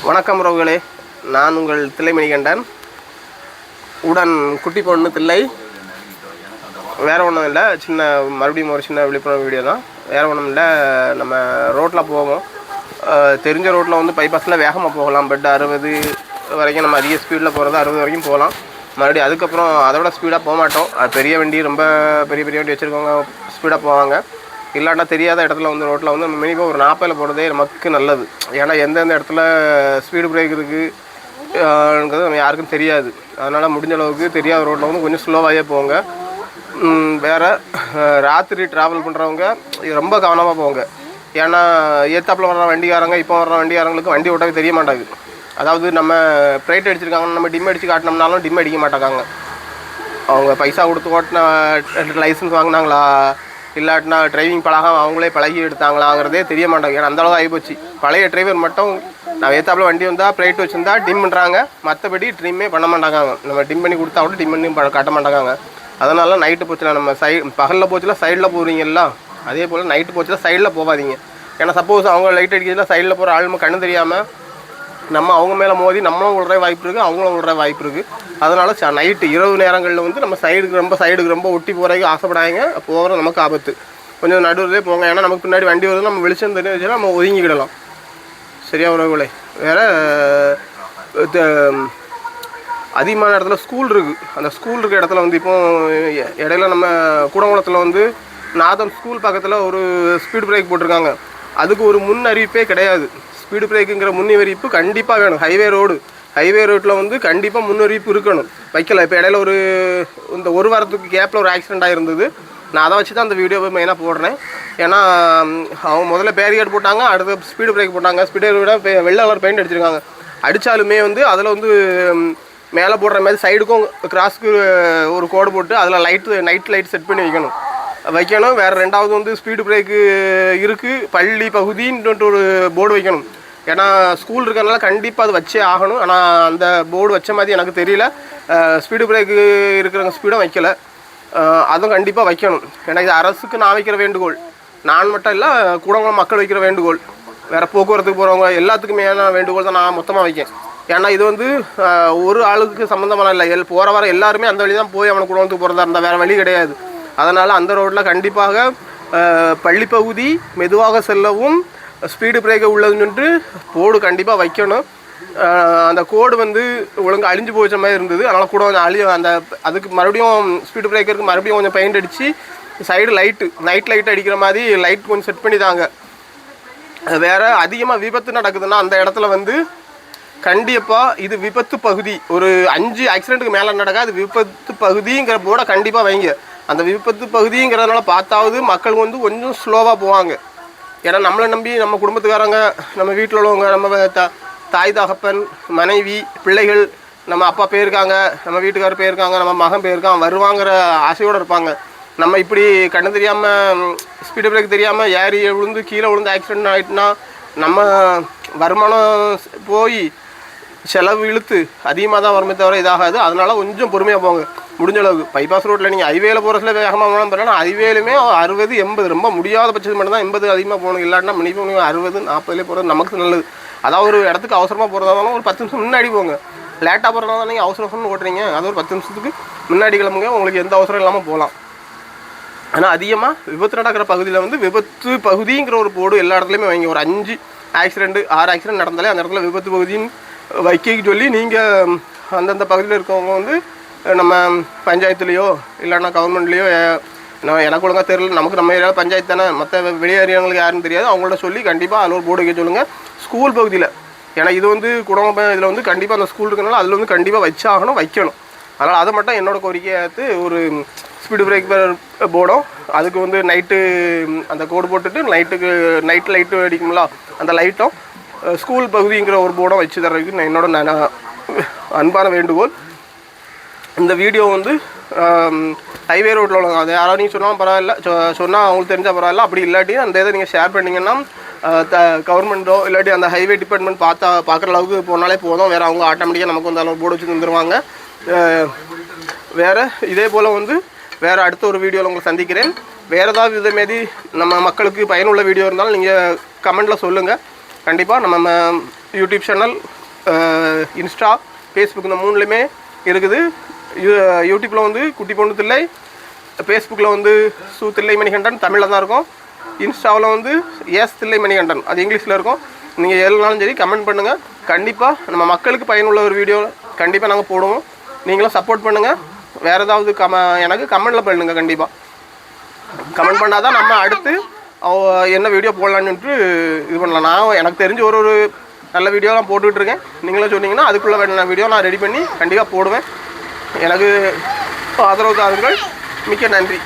வணக்கம் உறவுகளே, நான் உங்கள் தில்லைமணிகண்டன். உடன் குட்டி பொண்ணு தில்லை. வேறு ஒன்றும் இல்லை, மறுபடியும் ஒரு சின்ன விழிப்புணர்வு வீடியோ தான். வேறு ஒன்றும் இல்லை. நம்ம ரோட்டில் போவோம், தெரிஞ்ச ரோட்டில் வந்து பைபாஸில் வேகமாக போகலாம். பட் 60 வரைக்கும் நம்ம அதிக ஸ்பீடில் போகிறது 60 வரைக்கும் போகலாம். மறுபடியும் அதுக்கப்புறம் அதோட ஸ்பீடாக போக மாட்டோம். பெரிய வண்டி, ரொம்ப பெரிய வண்டி வச்சுருக்கவங்க ஸ்பீடாக போவாங்க. இல்லாட்டா தெரியாத இடத்துல வந்து ரோட்டில் வந்து மினிமம் ஒரு 40 போகிறதே நமக்கு நல்லது. ஏன்னா எந்தெந்த இடத்துல ஸ்பீடு பிரேக் இருக்குங்கிறது நம்ம யாருக்கும் தெரியாது. அதனால் முடிஞ்ச அளவுக்கு தெரியாத ரோட்டில் வந்து கொஞ்சம் ஸ்லோவாகவே போங்க. வேறு ராத்திரி ட்ராவல் பண்ணுறவங்க ரொம்ப கவனமாக போங்க. ஏன்னா ஏத்தாப்பில் வர்ற வண்டிக்காரங்க, இப்போ வர்ற வண்டிக்காரங்களுக்கு வண்டி ஓட்டவே தெரிய மாட்டாங்க. அதாவது நம்ம ப்ரைட் அடிச்சிருக்காங்க, நம்ம டிம் அடித்து காட்டினோம்னாலும் டிம் அடிக்க மாட்டாங்க. அவங்க பைசா கொடுத்து ஓட்டின லைசன்ஸ் வாங்கினாங்களா, இல்லாட்டினா டிரைவிங் பழகம் அவங்களே பழகி எடுத்தாங்களாங்கிறதே தெரிய மாட்டாங்க. ஏன்னா அந்தளவு ஆகிப்போச்சு. பழைய டிரைவர் மட்டும் நான் ஏத்தாப்பில் வண்டி வந்தால் ப்ரைட் வச்சுருந்தா டிம் பண்ணுறாங்க, மற்றபடி ட்ரிம்மே பண்ண மாட்டாங்க. நம்ம டிம் பண்ணி கொடுத்தா கூட டிம் பண்ணி காட்ட மாட்டாங்க. அதனால நைட்டு போச்சுல, நம்ம பகலில் போச்சுல சைடில் போகிறீங்களா, அதே போல் நைட்டு போச்சுல சைடில் போகாதீங்க. ஏன்னா சப்போஸ் அவங்க லைட் அடிக்கிறதுல சைடில் போகிற ஆளுமை கண்ணு தெரியாமல் நம்ம அவங்க மேலே மோதி நம்மளும் விழுற வாய்ப்பு இருக்குது, அவங்களும் விழுற வாய்ப்பு இருக்குது. அதனால் நைட்டு இரவு நேரங்களில் வந்து நம்ம சைடுக்கு ரொம்ப ஒட்டி போகிறதுக்கு ஆசைப்படாங்க. போகிற நமக்கு ஆபத்து. கொஞ்சம் நடுவிலே போங்க. ஏன்னா நமக்கு பின்னாடி வண்டி வருது, நம்ம வெளிச்சம் தெரிஞ்சுன்னா நம்ம ஒதுங்கிக்கிடலாம். சரியா உறவுகளே? வேறு அதிகமான இடத்துல ஸ்கூல் இருக்குது. அந்த ஸ்கூல் இருக்கிற இடத்துல வந்து இப்போ இடையில நம்ம கூடங்குளத்தில் வந்து நாதம் ஸ்கூல் பக்கத்தில் ஒரு ஸ்பீடு பிரேக் போட்டிருக்காங்க. அதுக்கு ஒரு முன் அறிவிப்பே கிடையாது. ஸ்பீடு பிரேக்குங்கிற முன்னறிவிப்பு கண்டிப்பாக வேணும். ஹைவே ரோட்டில் வந்து கண்டிப்பாக முன்னறிவிப்பு இருக்கணும். வைக்கல. இப்போ இடையில இந்த ஒரு வாரத்துக்கு கேப்பில் ஒரு ஆக்சிடெண்ட் ஆகிருந்தது. நான் அதை வச்சு தான் அந்த வீடியோவை மெயினாக போடுறேன். ஏன்னா அவங்க முதல்ல பேரிகார்டு போட்டாங்க, அடுத்த ஸ்பீடு பிரேக் போட்டாங்க. ஸ்பீடு விட வெள்ளை கலர் பெயிண்ட் அடிச்சிருக்காங்க. அடித்தாலுமே வந்து அதில் வந்து மேலே போடுற மாதிரி சைடுக்கும் கிராஸுக்கு ஒரு கோடு போட்டு அதில் நைட் லைட் செட் பண்ணி வைக்கணும். வேறு ரெண்டாவது வந்து ஸ்பீடு பிரேக்கு இருக்குது, பள்ளி பகுதின்ட்டு ஒரு போர்டு வைக்கணும். ஏன்னா ஸ்கூல் இருக்கிறதுனால கண்டிப்பாக அது வச்சே ஆகணும். ஆனால் அந்த போர்டு வச்ச மாதிரி எனக்கு தெரியல. ஸ்பீடு பிரேக்கு இருக்கிறவங்க ஸ்பீடும் வைக்கலை, அதுவும் கண்டிப்பாக வைக்கணும். ஏன்னா இது அரசுக்கு நான் வைக்கிற வேண்டுகோள். நான் மட்டும் இல்லை, கூடங்குளம் மக்கள் வைக்கிற வேண்டுகோள். வேறு போக்குவரத்துக்கு போகிறவங்க எல்லாத்துக்குமே வேண்டுகோள் தான் நான் மொத்தமாக வைக்கேன். ஏன்னா இது வந்து ஒரு ஆளுக்கு சம்மந்தமான இல்லை. போகிற வர எல்லாருமே அந்த வழி தான் போய் அவனுக்கு கூடங்குளத்துக்கு போகிறதா இருந்தால் வேறு வழி கிடையாது. அதனால் அந்த ரோட்டில் கண்டிப்பாக பள்ளிப்பகுதி மெதுவாக செல்லவும் ஸ்பீடு பிரேக்கை உள்ளதுன்னு போர்டு கண்டிப்பாக வைக்கணும். அந்த கோடு வந்து ஒழுங்காக அழிஞ்சு போச்ச மாதிரி இருந்தது. அதனால் கூட கொஞ்சம் அதுக்கு மறுபடியும் ஸ்பீடு பிரேக்கருக்கு மறுபடியும் கொஞ்சம் பெயிண்ட் அடித்து சைடு நைட் லைட் அடிக்கிற மாதிரி லைட் கொஞ்சம் செட் பண்ணி தாங்க. வேறு அதிகமாக விபத்து நடக்குதுன்னா அந்த இடத்துல வந்து கண்டிப்பாக இது விபத்து பகுதி, ஒரு 5 ஆக்சிடெண்ட்டுக்கு மேலே நடக்காது, விபத்து பகுதிங்கிற போர்டை கண்டிப்பாக வைங்க. அந்த விபத்து பகுதிங்கிறதுனால பார்த்தாவது மக்கள் வந்து கொஞ்சம் ஸ்லோவாக போவாங்க. ஏன்னா நம்மளை நம்பி நம்ம குடும்பத்துக்காரங்க, நம்ம வீட்டில் உள்ளவங்க, நம்ம தாய் தகப்பன், மனைவி, பிள்ளைகள், நம்ம அப்பா போயிருக்காங்க, நம்ம வீட்டுக்காரர் போயிருக்காங்க, நம்ம மகன் போயிருக்கான், வருவாங்கிற ஆசையோடு இருப்பாங்க. நம்ம இப்படி கண்ணு தெரியாமல் ஸ்பீடு பிரேக் தெரியாமல் ஏறி கீழே விழுந்து ஆக்சிடென்ட் ஆகிட்டுனா நம்ம வருமானம் போய் செலவு இழுத்து அதிகமாக தான் வருமே தவிர இதாகாது. அதனால் கொஞ்சம் பொறுமையாக போங்க. முடிஞ்ச அளவுக்கு பைபாஸ் ரோட்டில் நீங்கள் ஹைவேல போகிற சில வேகமாக போகலாம். பரவாயில்ல, ஹைவேலுமே 60, 80 ரொம்ப முடியாத பட்சத்து மட்டும் தான் 80 அதிகமாக போகணும். இல்லாட்டினா மினிமம் 60, 40 போகிறது நமக்கு நல்லது. அதாவது ஒரு இடத்துக்கு அவசரமாக போகிறதாலும் ஒரு 10 நிமிஷம் முன்னாடி போங்க. லேட்டாக போகிறதால நீங்கள் அவசரம்னு ஓட்டுறீங்க, அது ஒரு 10 நிமிஷத்துக்கு முன்னாடி கிளம்புங்க. உங்களுக்கு எந்த அவசரம் இல்லாமல் போகலாம். ஆனால் அதிகமாக விபத்து நடக்கிற பகுதியில் வந்து விபத்து பகுதிங்கிற ஒரு போர்டு எல்லா இடத்துலையுமே வைங்க. ஒரு 5 ஆக்சிடெண்ட் 6 ஆக்சிடெண்ட் நடந்தாலே அந்த இடத்துல விபத்து பகுதின்னு வைக்க சொல்லி நீங்கள் அந்தந்த பகுதியில் இருக்கவங்க வந்து நம்ம பஞ்சாயத்துலேயோ இல்லைன்னா கவர்மெண்ட்லேயோ, எனக்கு ஒழுங்காக தெரியல, நமக்கு நம்ம ஏரியாவில் பஞ்சாயத்து தானே, மற்ற வெளியேறியவங்களுக்கு யாரும் தெரியாது, அவங்கள்ட்ட சொல்லி கண்டிப்பாக அதில் ஒரு போர்டு வைக்க சொல்லுங்கள். ஸ்கூல் பகுதியில், ஏன்னா இது வந்து குடும்பம் இதில் வந்து கண்டிப்பாக அந்த ஸ்கூல் இருக்கனால அதில் வந்து கண்டிப்பாக வைக்கணும். அதனால் அதை மட்டும் என்னோடய கோரிக்கையாகத்து ஒரு ஸ்பீடு பிரேக் போர்டும், அதுக்கு வந்து நைட்டு அந்த கோடு போட்டுட்டு நைட் லைட்டு அடிக்கும்ல அந்த லைட்டும், ஸ்கூல் பகுதிங்கிற ஒரு போர்டும் வச்சு தர்றதுக்கு என்னோட அன்பான வேண்டுகோள். இந்த வீடியோ வந்து ஹைவே ரோட்டில் உள்ளவங்க, அது யாராவது நீங்கள் சொன்னாலும் பரவாயில்ல, சொன்னால் அவங்களுக்கு தெரிஞ்சால் பரவாயில்ல. அப்படி இல்லாட்டி அந்த இதை நீங்கள் ஷேர் பண்ணிங்கன்னா கவர்மெண்ட்டோ இல்லாட்டி அந்த ஹைவே டிபார்ட்மெண்ட் பார்க்குற அளவுக்கு போனாலே போதும். வேறு அவங்க ஆட்டோமேட்டிக்காக நமக்கு வந்து அளவு போர்டு வச்சு தந்துடுவாங்க. வேறு இதே போல் வந்து வேறு அடுத்த ஒரு வீடியோவில் உங்களை சந்திக்கிறேன். வேறு ஏதாவது இதேமாரி நம்ம மக்களுக்கு பயனுள்ள வீடியோ இருந்தாலும் நீங்கள் கமெண்ட்டில் சொல்லுங்கள். கண்டிப்பாக நம்ம யூடியூப் சேனல் இன்ஸ்டா, ஃபேஸ்புக் இந்த 3லையுமே இருக்குது. யூடியூப்பில் வந்து குட்டி பொண்ணு தில்லை, ஃபேஸ்புக்கில் வந்து சு தில்லை மணிகண்டன் தமிழில் தான் இருக்கும். இன்ஸ்டாவில் வந்து எஸ் தில்லை மணிகண்டன் அது இங்கிலீஷில் இருக்கும். நீங்கள் எதுனாலும் சரி கமெண்ட் பண்ணுங்கள். கண்டிப்பாக நம்ம மக்களுக்கு பயனுள்ள ஒரு வீடியோ கண்டிப்பாக நாங்கள் போடுவோம். நீங்களும் சப்போர்ட் பண்ணுங்கள். வேறு ஏதாவது எனக்கு கமெண்டில் பண்ணுங்கள். கண்டிப்பாக கமெண்ட் பண்ணால் தான் நம்ம அடுத்து என்ன வீடியோ போடலான்ட்டு இது பண்ணலாம். நான் எனக்கு தெரிஞ்ச ஒரு நல்ல வீடியோலாம் போட்டுக்கிட்டு இருக்கேன். நீங்களும் சொன்னீங்கன்னா அதுக்குள்ளே வேண்டிய வீடியோ நான் ரெடி பண்ணி கண்டிப்பாக போடுவேன். எனக்கு ஆதரவு தாருங்கள். மிக்க நன்றி.